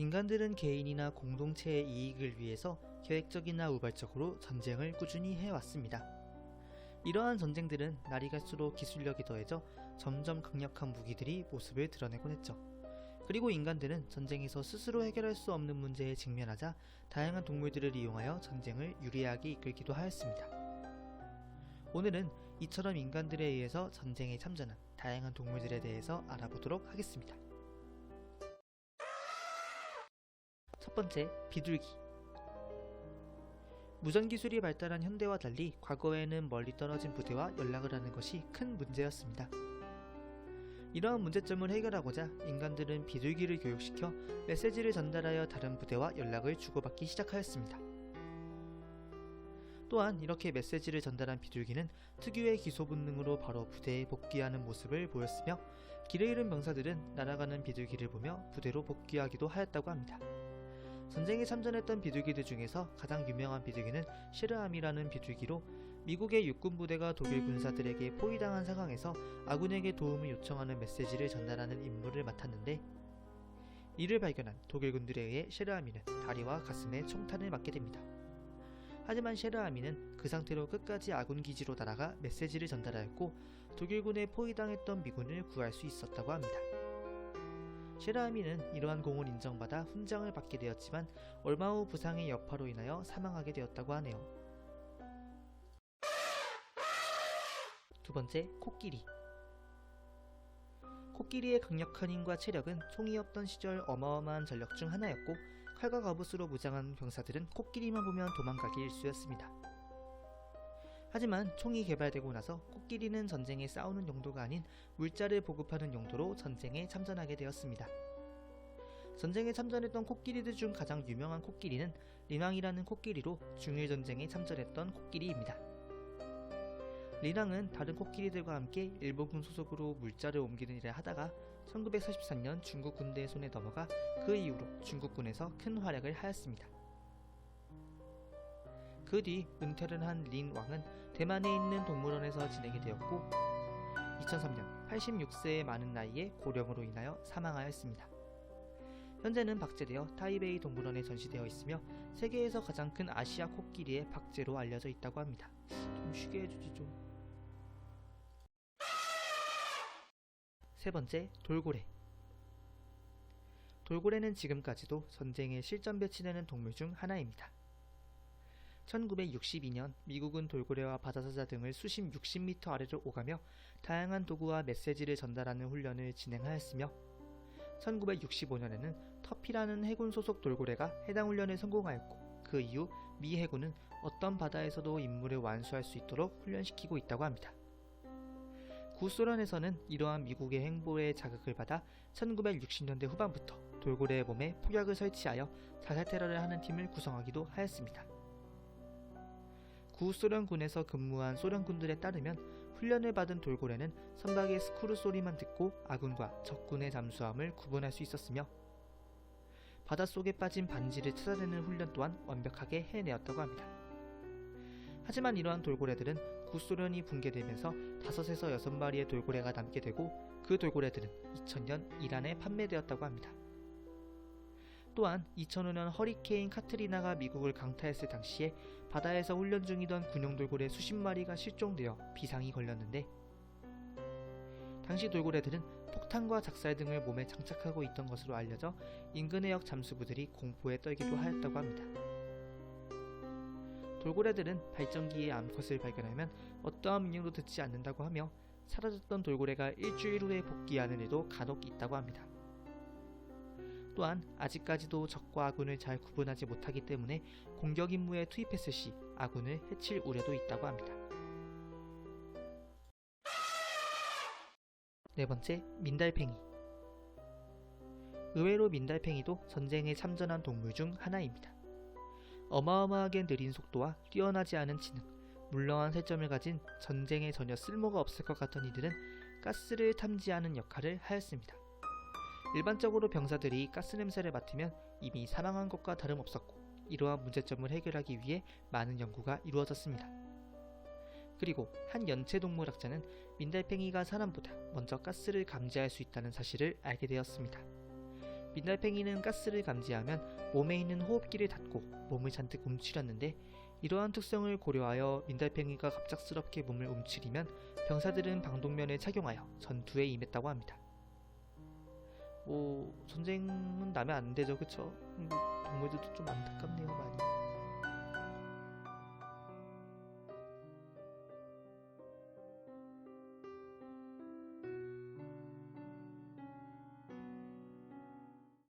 인간들은 개인이나 공동체의 이익을 위해서 계획적이나 우발적으로 전쟁을 꾸준히 해왔습니다. 이러한 전쟁들은 날이 갈수록 기술력이 더해져 점점 강력한 무기들이 모습을 드러내곤 했죠. 그리고 인간들은 전쟁에서 스스로 해결할 수 없는 문제에 직면하자 다양한 동물들을 이용하여 전쟁을 유리하게 이끌기도 하였습니다. 오늘은 이처럼 인간들에 의해서 전쟁에 참전한 다양한 동물들에 대해서 알아보도록 하겠습니다. 첫 번째, 비둘기. 무전기술이 발달한 현대와 달리 과거에는 멀리 떨어진 부대와 연락을 하는 것이 큰 문제였습니다. 이러한 문제점을 해결하고자 인간들은 비둘기를 교육시켜 메시지를 전달하여 다른 부대와 연락을 주고받기 시작하였습니다. 또한 이렇게 메시지를 전달한 비둘기는 특유의 기소 본능으로 바로 부대에 복귀하는 모습을 보였으며 길을 잃은 병사들은 날아가는 비둘기를 보며 부대로 복귀하기도 하였다고 합니다. 전쟁에 참전했던 비둘기들 중에서 가장 유명한 비둘기는 셰르암이라는 비둘기로 미국의 육군부대가 독일 군사들에게 포위당한 상황에서 아군에게 도움을 요청하는 메시지를 전달하는 임무를 맡았는데, 이를 발견한 독일군들에 의해 셰르아미는 다리와 가슴에 총탄을 맞게 됩니다. 하지만 셰르아미는 그 상태로 끝까지 아군 기지로 날아가 메시지를 전달하였고 독일군에 포위당했던 미군을 구할 수 있었다고 합니다. 셰르아미는 이러한 공을 인정받아 훈장을 받게 되었지만 얼마 후 부상의 여파로 인하여 사망하게 되었다고 하네요. 두 번째, 코끼리. 코끼리의 강력한 힘과 체력은 총이 없던 시절 어마어마한 전력 중 하나였고 칼과 갑옷으로 무장한 병사들은 코끼리만 보면 도망가기 일쑤였습니다. 하지만 총이 개발되고 나서 코끼리는 전쟁에 싸우는 용도가 아닌 물자를 보급하는 용도로 전쟁에 참전하게 되었습니다. 전쟁에 참전했던 코끼리들 중 가장 유명한 코끼리는 리낭이라는 코끼리로 중일전쟁에 참전했던 코끼리입니다. 리낭은 다른 코끼리들과 함께 일본군 소속으로 물자를 옮기는 일을 하다가 1943년 중국 군대의 손에 넘어가 그 이후로 중국군에서 큰 활약을 하였습니다. 그 뒤 은퇴를 한 린 왕은 대만에 있는 동물원에서 지내게 되었고 2003년 86세의 많은 나이에 고령으로 인하여 사망하였습니다. 현재는 박제되어 타이베이 동물원에 전시되어 있으며 세계에서 가장 큰 아시아 코끼리의 박제로 알려져 있다고 합니다. 좀 쉬게 해주지 좀. 세 번째, 돌고래. 돌고래는 지금까지도 전쟁에 실전 배치되는 동물 중 하나입니다. 1962년 미국은 돌고래와 바다사자 등을 수십 60m 아래로 오가며 다양한 도구와 메시지를 전달하는 훈련을 진행하였으며 1965년에는 터피라는 해군 소속 돌고래가 해당 훈련에 성공하였고 그 이후 미 해군은 어떤 바다에서도 임무를 완수할 수 있도록 훈련시키고 있다고 합니다. 구소련에서는 이러한 미국의 행보에 자극을 받아 1960년대 후반부터 돌고래의 몸에 폭약을 설치하여 자살 테러를 하는 팀을 구성하기도 하였습니다. 구소련군에서 근무한 소련군들에 따르면 훈련을 받은 돌고래는 선박의 스크루 소리만 듣고 아군과 적군의 잠수함을 구분할 수 있었으며 바닷속에 빠진 반지를 찾아내는 훈련 또한 완벽하게 해내었다고 합니다. 하지만 이러한 돌고래들은 구소련이 붕괴되면서 5에서 6마리의 돌고래가 남게 되고 그 돌고래들은 2000년 이란에 판매되었다고 합니다. 또한 2005년 허리케인 카트리나가 미국을 강타했을 당시에 바다에서 훈련 중이던 군용 돌고래 수십 마리가 실종되어 비상이 걸렸는데 당시 돌고래들은 폭탄과 작살 등을 몸에 장착하고 있던 것으로 알려져 인근의 역 잠수부들이 공포에 떨기도 하였다고 합니다. 돌고래들은 발전기의 암컷을 발견하면 어떠한 명령도 듣지 않는다고 하며 사라졌던 돌고래가 일주일 후에 복귀하는 일도 간혹 있다고 합니다. 또한 아직까지도 적과 아군을 잘 구분하지 못하기 때문에 공격 임무에 투입했을 시 아군을 해칠 우려도 있다고 합니다. 네 번째, 민달팽이. 의외로 민달팽이도 전쟁에 참전한 동물 중 하나입니다. 어마어마하게 느린 속도와 뛰어나지 않은 지능, 물렁한 살점을 가진 전쟁에 전혀 쓸모가 없을 것 같던 이들은 가스를 탐지하는 역할을 하였습니다. 일반적으로 병사들이 가스 냄새를 맡으면 이미 사망한 것과 다름없었고 이러한 문제점을 해결하기 위해 많은 연구가 이루어졌습니다. 그리고 한 연체동물학자는 민달팽이가 사람보다 먼저 가스를 감지할 수 있다는 사실을 알게 되었습니다. 민달팽이는 가스를 감지하면 몸에 있는 호흡기를 닫고 몸을 잔뜩 움츠렸는데, 이러한 특성을 고려하여 민달팽이가 갑작스럽게 몸을 움츠리면 병사들은 방독면을 착용하여 전투에 임했다고 합니다. 전쟁은 나면 안 되죠, 그쵸? 동물들도 좀 안타깝네요, 많이.